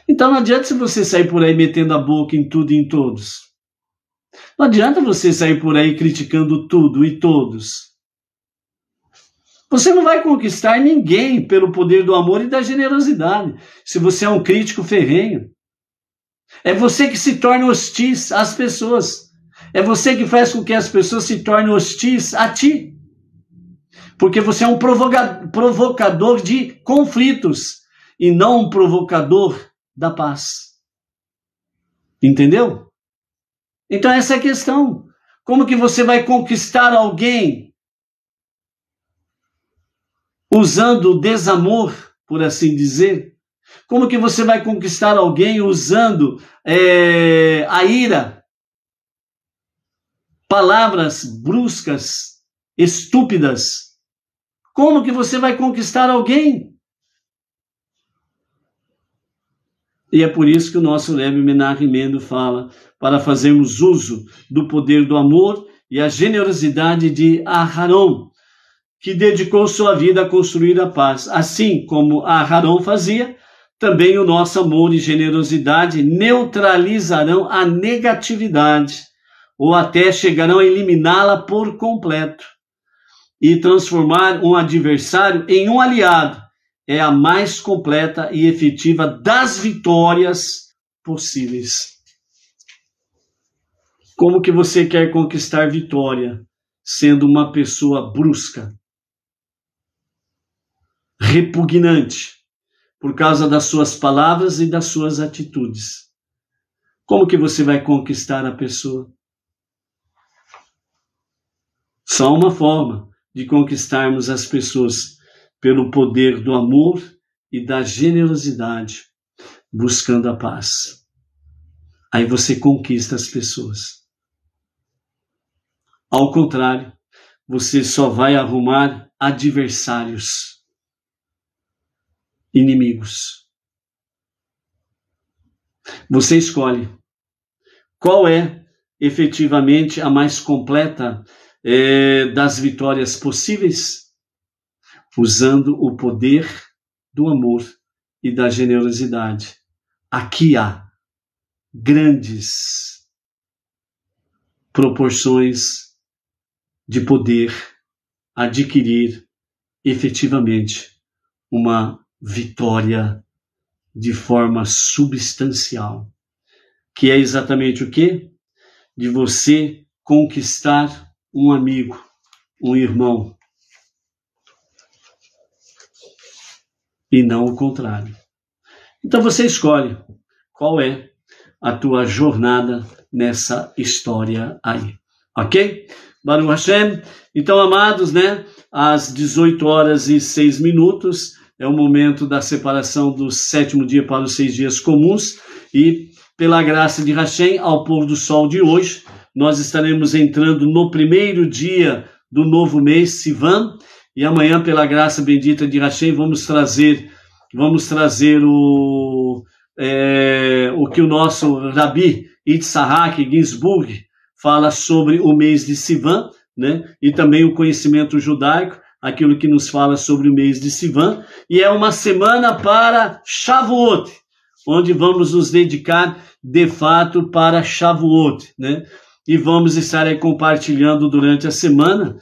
Então não adianta você sair por aí metendo a boca em tudo e em todos. Não adianta você sair por aí criticando tudo e todos. Você não vai conquistar ninguém pelo poder do amor e da generosidade, se você é um crítico ferrenho. É você que se torna hostis às pessoas. É você que faz com que as pessoas se tornem hostis a ti. Porque você é um provocador de conflitos e não um provocador da paz. Entendeu? Então essa é a questão. Como que você vai conquistar alguém usando o desamor, por assim dizer? Como que você vai conquistar alguém usando a ira? Palavras bruscas, estúpidas. Como que você vai conquistar alguém? E é por isso que o nosso Rebbe Menachem Mendel fala para fazermos uso do poder do amor e a generosidade de Aharon, que dedicou sua vida a construir a paz. Assim como Aharon fazia, também o nosso amor e generosidade neutralizarão a negatividade, ou até chegarão a eliminá-la por completo. E transformar um adversário em um aliado é a mais completa e efetiva das vitórias possíveis. Como que você quer conquistar vitória sendo uma pessoa brusca, repugnante, por causa das suas palavras e das suas atitudes? Como que você vai conquistar a pessoa? Só uma forma de conquistarmos as pessoas, pelo poder do amor e da generosidade, buscando a paz. Aí você conquista as pessoas. Ao contrário, você só vai arrumar adversários, inimigos. Você escolhe qual é efetivamente a mais completa das vitórias possíveis, usando o poder do amor e da generosidade. Aqui há grandes proporções de poder adquirir efetivamente uma vitória de forma substancial, que é exatamente o quê? De você conquistar um amigo, um irmão, e não o contrário. Então você escolhe qual é a tua jornada nessa história aí, ok? Baruch Hashem. Então, amados, né? Às 18h06 é o momento da separação do 7º dia para os 6 dias comuns, e pela graça de Hashem, ao pôr do sol de hoje, nós estaremos entrando no primeiro dia do novo mês, Sivan, e amanhã, pela graça bendita de Hashem, vamos trazer o que o nosso Rabi Yitzhak Ginsburg fala sobre o mês de Sivan, né? E também o conhecimento judaico, aquilo que nos fala sobre o mês de Sivan, e é uma semana para Shavuot, onde vamos nos dedicar de fato para Shavuot, né? E vamos estar aí compartilhando durante a semana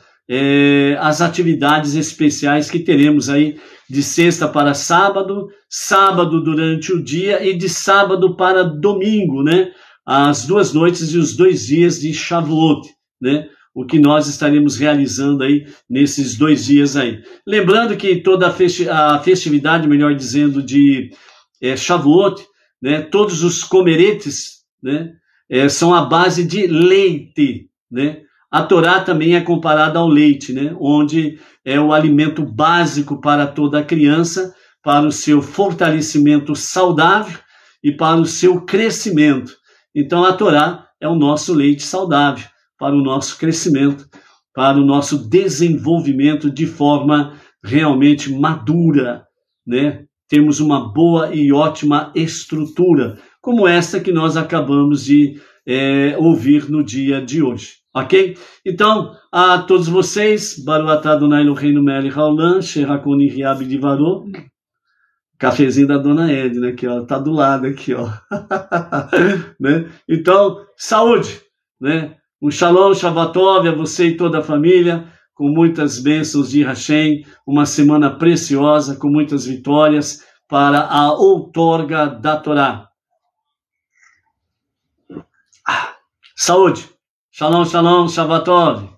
as atividades especiais que teremos aí de sexta para sábado, sábado durante o dia e de sábado para domingo, né? As 2 noites e os 2 dias de Shavuot, né? O que nós estaremos realizando aí nesses 2 dias aí. Lembrando que toda a festividade, melhor dizendo, de Shavuot, né? Todos os comeretes, né? São à base de leite, né? A Torá também é comparada ao leite, né? Onde é o alimento básico para toda criança, para o seu fortalecimento saudável e para o seu crescimento. Então a Torá é o nosso leite saudável para o nosso crescimento, para o nosso desenvolvimento de forma realmente madura, né? Temos uma boa e ótima estrutura, como esta que nós acabamos de ouvir no dia de hoje. Ok? Então, a todos vocês, Baruch atah Adonai Eloheinu melech haolam, sherakoni riab divarot. Cafezinho da Dona Edna, aqui, ó, tá do lado aqui, ó. Né? Então, saúde, né? Um shalom, shavatov a você e toda a família, com muitas bênçãos de Hashem, uma semana preciosa, com muitas vitórias para a outorga da Torá. Saúde! Shalom, shalom, shavatov.